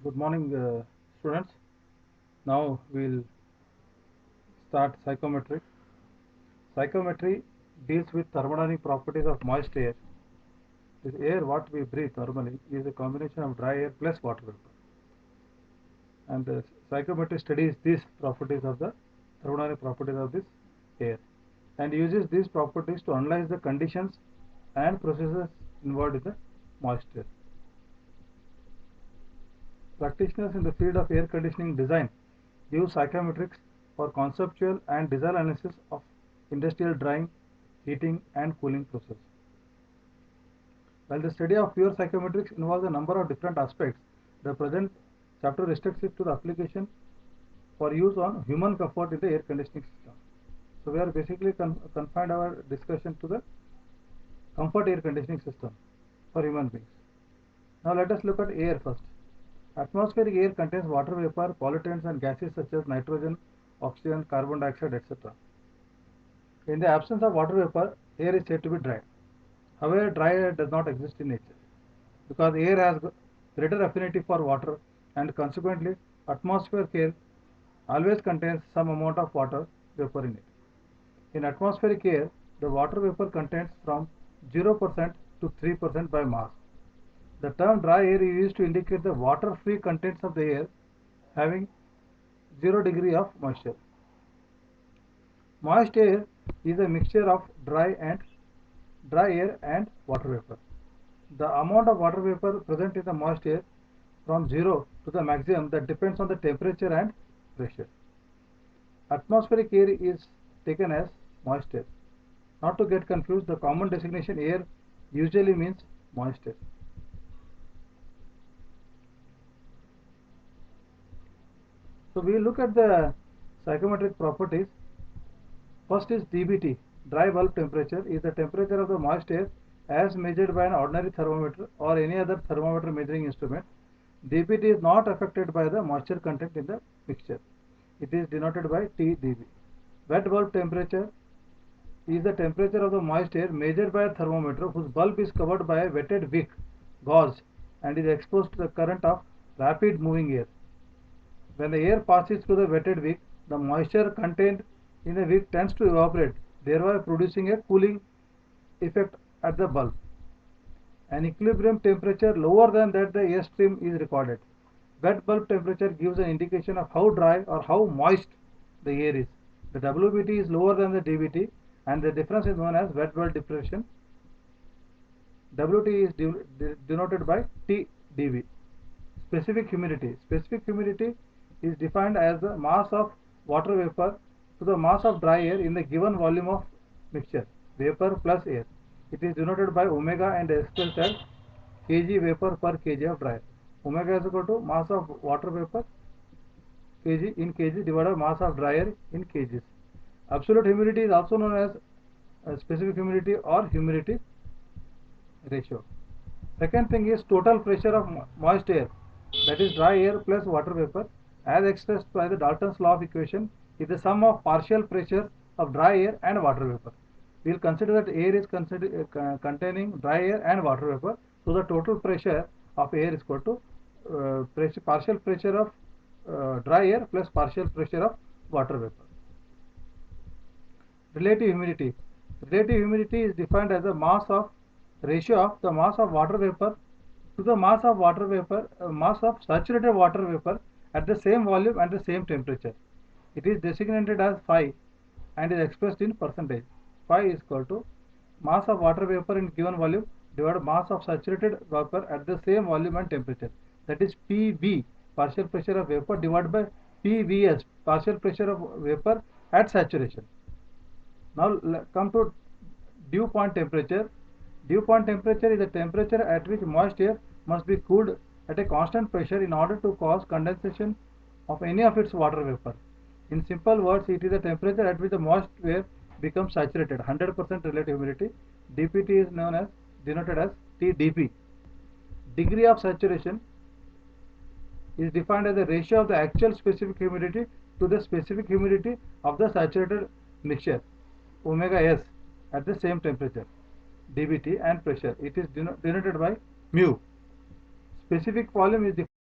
Good morning, students. Now we'll start psychometry. Psychometry deals with thermodynamic properties of moist air. This air, what we breathe normally, is a combination of dry air plus water vapor. And psychometry studies these properties of the thermodynamic properties of this air and uses these properties to analyze the conditions and processes involved in the moist air. Practitioners in the field of air conditioning design use psychometrics for conceptual and design analysis of industrial drying, heating, and cooling process. While the study of pure psychometrics involves a number of different aspects, the present chapter restricts it to the application for use on human comfort in the air conditioning system. So we are basically confined our discussion to the comfort air conditioning system for human beings. Now let us look at air first. Atmospheric air contains water vapor, pollutants and gases such as nitrogen, oxygen, carbon dioxide, etc. In the absence of water vapor, air is said to be dry. However, dry air does not exist in nature because air has greater affinity for water and consequently atmospheric air always contains some amount of water vapor in it. In atmospheric air, the water vapor contains from 0% to 3% by mass. The term dry air is used to indicate the water-free contents of the air having 0 degree of moisture. Moist air is a mixture of dry air and water vapor. The amount of water vapor present in the moist air from 0 to the maximum that depends on the temperature and pressure. Atmospheric air is taken as moist air. Not to get confused, the common designation air usually means moist air. So we look at the psychometric properties. First is dBT, dry bulb temperature, is the temperature of the moist air as measured by an ordinary thermometer or any other thermometer measuring instrument. dBT is not affected by the moisture content in the mixture. It is denoted by TdB. Wet bulb temperature is the temperature of the moist air measured by a thermometer whose bulb is covered by a wetted wick, gauze, and is exposed to the current of rapid moving air. When the air passes through the wetted wick, the moisture contained in the wick tends to evaporate, thereby producing a cooling effect at the bulb. An equilibrium temperature lower than that the airstream is recorded. Wet bulb temperature gives an indication of how dry or how moist the air is. The WBT is lower than the DBT and the difference is known as wet bulb depression. WT is denoted by TdB. Specific humidity. Specific humidity is defined as the mass of water vapor to the mass of dry air in the given volume of mixture, vapor plus air. It is denoted by omega and expressed as kg vapor per kg of dry air. Omega is equal to mass of water vapor kg in kg divided by mass of dry air in kgs. Absolute humidity is also known as specific humidity or humidity ratio. Second thing is total pressure of moist air, that is dry air plus water vapor, as expressed by the Dalton's law of equation, is the sum of partial pressure of dry air and water vapor. We will consider that air is containing dry air and water vapor, so the total pressure of air is equal to partial pressure of dry air plus partial pressure of water vapor. Relative humidity. Relative humidity is defined as the mass of ratio of the mass of water vapor to the mass of water vapor, mass of saturated water vapor at the same volume and the same temperature. It is designated as phi and is expressed in percentage. Phi is equal to mass of water vapor in given volume divided mass of saturated vapor at the same volume and temperature. That is PV, partial pressure of vapor, divided by PVS, partial pressure of vapor at saturation. Now come to dew point temperature. Dew point temperature is the temperature at which moist air must be cooled at a constant pressure in order to cause condensation of any of its water vapor. In simple words, it is the temperature at which the moist air becomes saturated, 100% relative humidity. dPT is known as denoted as TdP. Degree of saturation is defined as the ratio of the actual specific humidity to the specific humidity of the saturated mixture, omega s, at the same temperature, dBT, and pressure. It is denoted by mu. Specific volume is